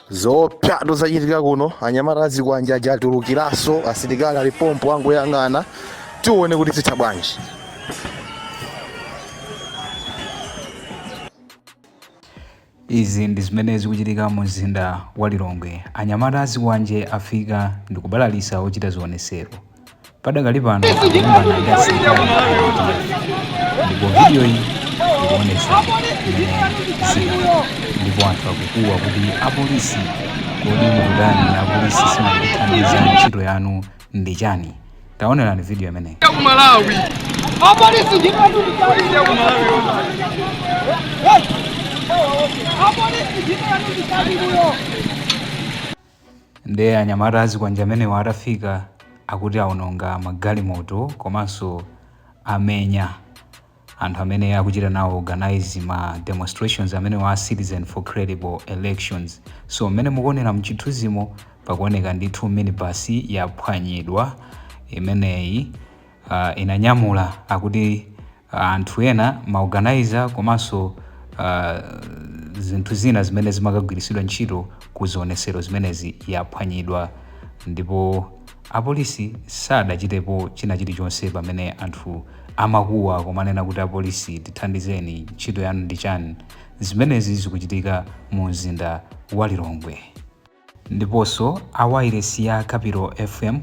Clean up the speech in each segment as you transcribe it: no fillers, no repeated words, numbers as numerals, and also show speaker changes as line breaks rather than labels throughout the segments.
zopya zachitika kuno. Anyamata Azikwanje ajatulukiranso, asilikali ali pompo angoyang'ana, tione kuti zitha bwanji.
Izi ndi zimene zikuchitika mu mzinda wa Lilongwe. Anyamata Azikwanje afika ndi kubalalisa ochita zionesero. Padakali pano akulimbana ndi asilikali ndipo video iyi ikuonesa ndipo anthu akukuwa kuti apolisi kodi mukutani, apolisi simakuthandiza ntchito yanu ndi chani? Taonerani video imeneyi. Nde anyamata Azikwanje amene atafika akuti aononga magalimoto komanso amenya anthu amene akuchita nawo organize ma demonstrations amene wa Citizen for Credible Elections. So mmene mukuonera mchithunzimo pakuoneka ndithu minibus yaphwanyidwa imeneyi inanyamula akuti anthu ena maorganizer komanso zinthu zina zimene zimakagwiritsidwa ntchito ku zionesero zimenezi yaphwanyidwa, ndipo apolisi sadachitepo china chilichonse pamene anthu amakuwa komanena kuti apolisi tithandizeni, ntchito yanu ndi chani. Zimenezi zikuchitika mu mzinda wa Lilongwe. Ndiponso awayiresi ya Capital FM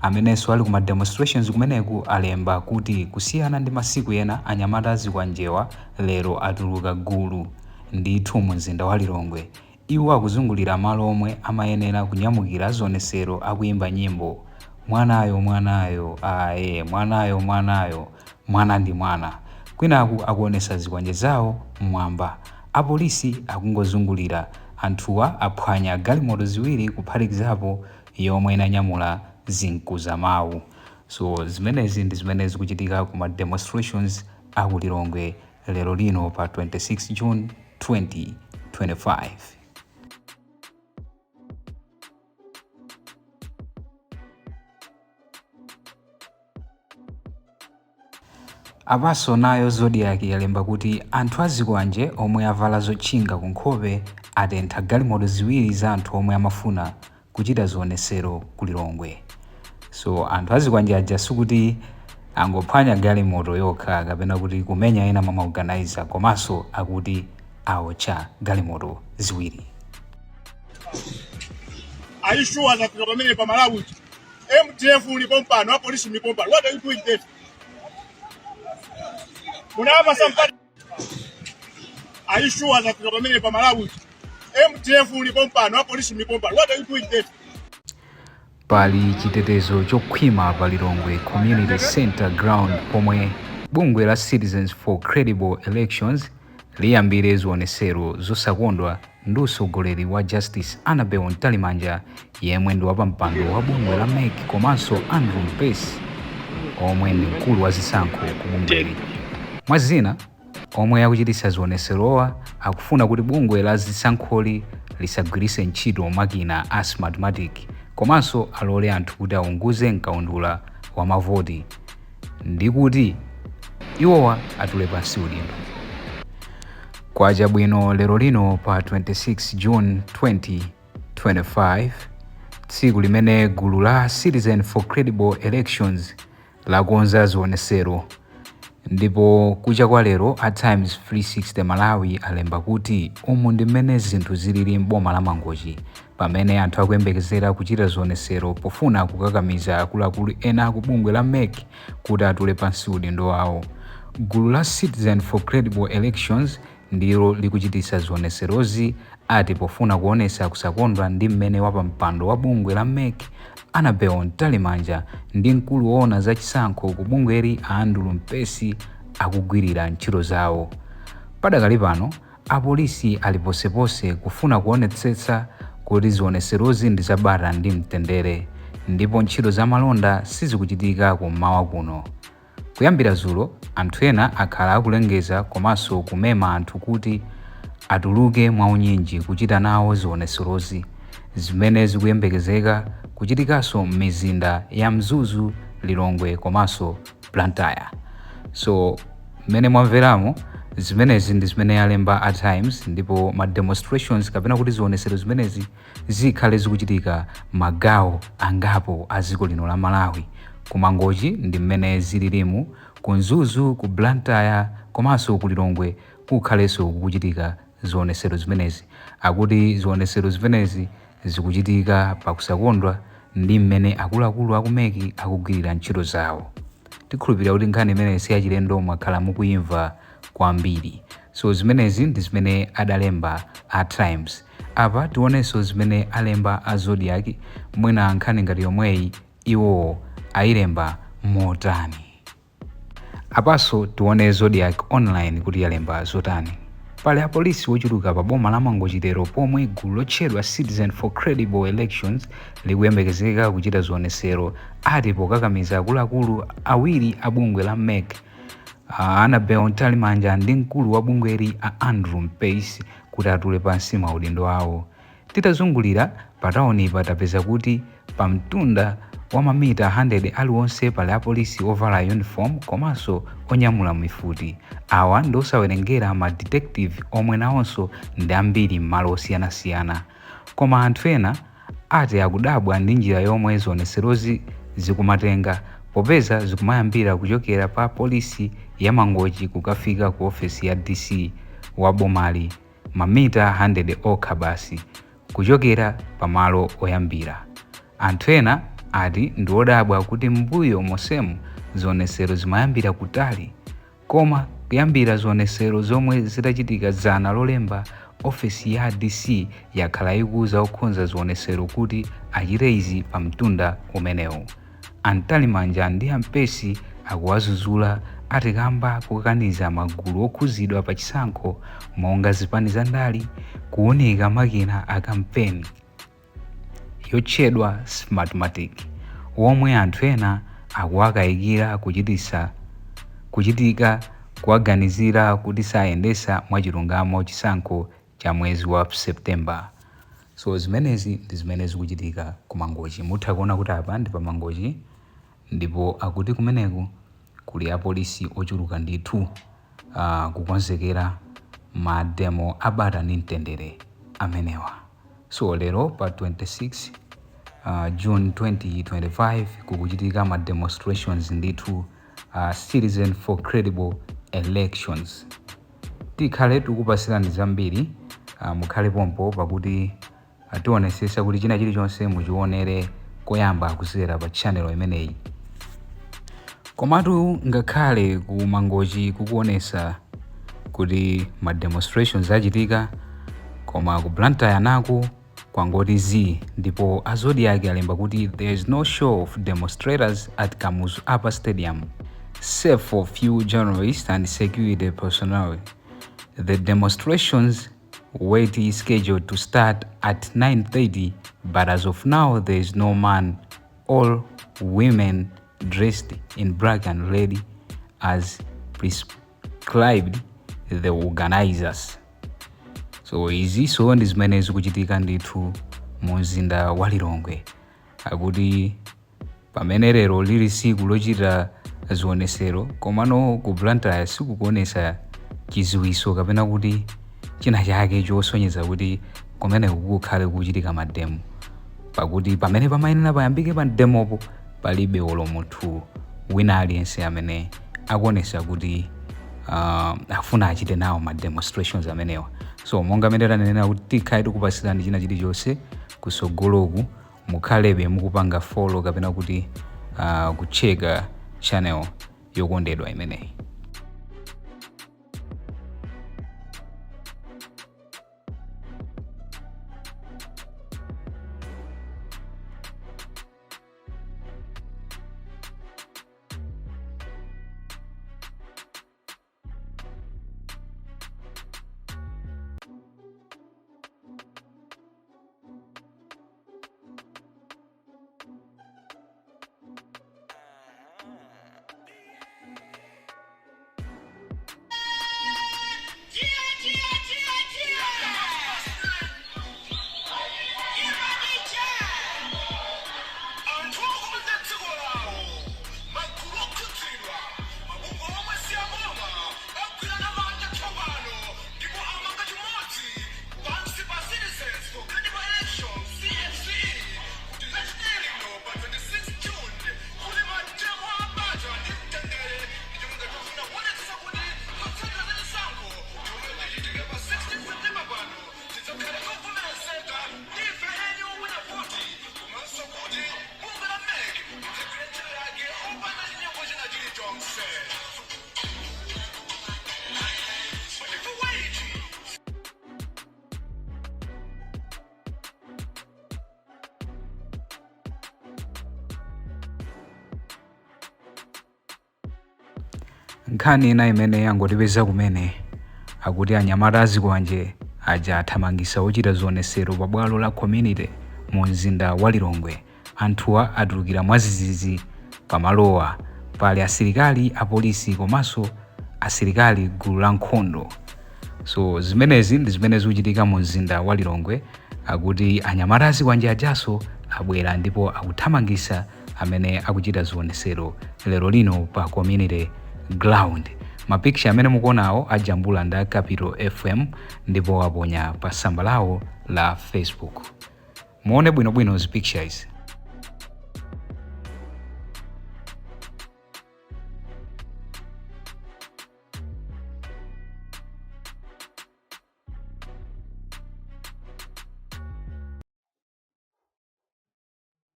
amenenso ali kuma demonstrations kumeneku alemba kuti kusiyana ndi masiku ena anyamata Azikwanjewa lero atuluka gulu ndithu mu mzinda wa Lilongwe. Iwo akuzungulira malo omwe amayenera kunyamukira zionesero akuyimba nyimbo mwanayo mwanayo, aye mwanayo mwanayo, mwana ndi mwana. Kwinaku akuonesa zikwanje zawo mmwamba. Apolisi akungozungulira anthuwa aphwanya galimoto ziwiri kuphatikizapo yomwe inanyamula zinkuza mawu. So zimenezi ndi zimene zikuchitika kuma demonstrations aku Lilongwe lero lino pa 26 June 2025. Apaso nayo Zodiac yalemba kuti anthu Azikwanje omwe avala zotchinga ku nkhope atentha galimoto ziwiri za anthu omwe amafuna kuchita zionesero ku Lilongwe. So anthu Azikwanje aja sikuti angophwanya galimoto yokha kapena kuti kumenya ena mamaorganizer, komanso akuti Awotcha galimoto ziwiri.
Are you sure that the government of Malawi, MTF will be pumped, no police will be pumped? What are you doing there? Are you sure that the government of Malawi, MTF will be pumped, no police will be pumped? What are you doing there?
Pali chitetezo chokhwima pa Lilongwe Community Center Ground pomwe bungwe la Citizens for Credible Elections liyambire zionesero zosakondwa ndi usogoleri wa Justice Annabel Ntalimanja yemwe ndi wapampando wa bungwe la MEC komanso Andrew Mpesi omwe ndi mkulu wa zisankho ku bungweli. Mwazina omwe akuchititsa zioneserowa akufuna kuti bungwe la zisankholi lisagwiritse ntchito makina a smartmatic komanso alole anthu kuti aunguze mkaundula wa mavoti ndi kuti iwowa atule pansi udindo. Kwa chabwino lero lino pa 26 June 2025, tsiku limene gulu la Citizen for Credible Elections lakonza zionesero, ndipo kucha kwa lero at Times 360 Malawi alemba kuti umu ndi mmene zinthu zilili m'boma la Mangochi pamene anthu akuyembekezera kuchita zionesero pofuna kukakamiza akuluakulu ena ku bungwe la MEC kuti atule pansi udindo wawo. Gulu la Citizen for Credible Elections ndilo likuchititsa zioneserozi ati pofuna kuonesa kusakondwa ndi mmene wapampando wa bungwe la MEC Annabel Ntalimanja ndi mkulu woona za chisankho ku bungweli Andrew Mpesi akugwirira ntchito zawo. Padakali pano apolisi ali posepose kufuna kuonetsetsa kuti zioneserozi ndi zabata ndi mtendere, ndipo ntchito za malonda sizikuchitika kummawa kuno. Kuyambira zulo anthu ena akhala akulengeza komanso kumema anthu kuti atuluke mwaunyinji kuchita nawo zioneserozi zimene zikuyembekezeka kuchitikanso m'mizinda ya Mzuzu, Lilongwe komanso Blantyre. So mmene mwamveramo zimenezi ndi zimene alemba at times, ndipo ma demonstrations kapena kuti zionesero zimenezi zikhale zikuchitika magawo angapo a dziko lino la Malawi. Ku Mangochi ndi mmene zililimu, ku Nzuzu, ku Blantyre komanso ku Lilongwe kukhalenso kukuchitika zionesero zimenezi. Akuti zionesero zimenezi zikuchitika pakusakondwa ndi mmene akuluakulu akumeki akugwirira ntchito zawo. Tikhulupirira kuti nkhani imene siyachilendo mwakhala mukuyimva kwambiri. So zimenezi ndi zimene adalemba at times. Apa tionenso zimene alemba a Zodiac, mwina nkhani ngati yomweyi iwo ayilemba motani. Apaso tione Zodiac online kuti yalemba zotani. Pali apolisi wochuluka pa boma la Mangochi Lero pomwe gulu lotchedwa Citizen for Credible Elections likuyembekezeka kuchita zionesero ati pokakamiza akuluakulu awiri a bungwe la MEC, Annabel Ntalimanja ndi mkulu wa bungweli a Andrew Mpace kuti atule pansi maudindo awo. Titazungulira pataoni patapeza kuti pamtunda wa mamita 100 aliwonse pali apolisi ovala uniform komanso onyamula mifuti. Awa ndi osawerengera ma detective omwe nawonso ndi ambiri m'malo osiyanasiyana. Koma anthu ena ati akudabwa ndi njira yomwe zioneserozi zikumatenga, popeza zikumayambira kuchokera pa polisi ya Mangochi kukafika ku ofesi ya DC wa bomali mamita 100 okha basi kuchokera pamalo oyambira. Anthu ena ati ndi odabwa kuti mbuyo mosemu zionesero zimayambira kutali, koma kuyambira zionesero zomwe zitachitika zana lolemba ofesi ya DC yakhala ikuza okhonza zionesero kuti achite izi pa mtunda umenewu. Antalimanja ndi Ampesi akuwazuzula atikamba kukaniza magulu okhuzidwa pa chisankho monga zipani za ndali, kuunika makina a kampeni yotchedwa Smartmatic, omwe anthu ena akuwakayikira kuchitika kuwaganizira kuti sayendesa mwachilungamo chisankho cha mwezi wa Septemba. So zimenezi ndi zimene zikuchitika ku Mangochi. Mutha kuona kuti apa ndi pa Mangochi, ndipo akuti kumeneku kuli apolisi ochuluka ndithu kukonzekera ma demo abata ndi mtendere amenewa. So lero pa 26 June 2025 kukuchitika ma demonstrations ndithu Citizen for Credible Elections. Tikhale tikupasirani zambiri, mukhale pompo pakuti tionesesa kuti china chilichonse muchionere koyamba kusera pa channel imeneyi. Komatu ngakhale ku Mangochi kukuonesa kuti ma demonstrations achitika, koma ku Blantyre naku kwangoti zi, ndipo a Zodiac alemba kuti there is no show of demonstrators at Kamuzu Upper Stadium save for few journalists and security personnel. The demonstrations were scheduled to start at 9:30, but as of now there is no man or women dressed in black and red as prescribed the organizers. So izinso ndi zimene zikuchitika ndithu mu mzinda wa Lilongwe. Akuti pamene lero lili siku lochita zionesero, komano ku Blantyre sikukuonesa chiziwiso kapena kuti china chake chosonyeza kuti kumene kukhale kuchitika mademo, pakuti pamene pamayenera payambike pa demopo palibe olo munthu wina aliyense amene akuonesa kuti afuna achite nawo ma demonstrations amenewa. So monga amene tanenera kuti tikhale tikupasirani china chilichonse kusogoloku, mukhalebe mukupanga follow kapena kuti kucheka channel yokondedwa imeneyi. nkhani ina imene yangotipeza kumene akuti anyamata Azikwanje aja athamangisa ochita zionesero pa bwalo la community mu mzinda wa Lilongwe. Anthuwa atulukira mwazizizi pamalowa pali asilikali, apolisi komanso asilikali gulu la nkhondo. So zimenezi ndi zimene zikuchitika mu mzinda wa Lilongwe. Akuti anyamata Azikwanje ajaso abwera ndipo akuthamangisa amene akuchita zionesero lero lino pa community ground. Mapikisha amene mukuonawo ajambula nda Capital FM ndipo aponya pa tsamba lawo la Facebook. Muone bwinobwino zi pictures.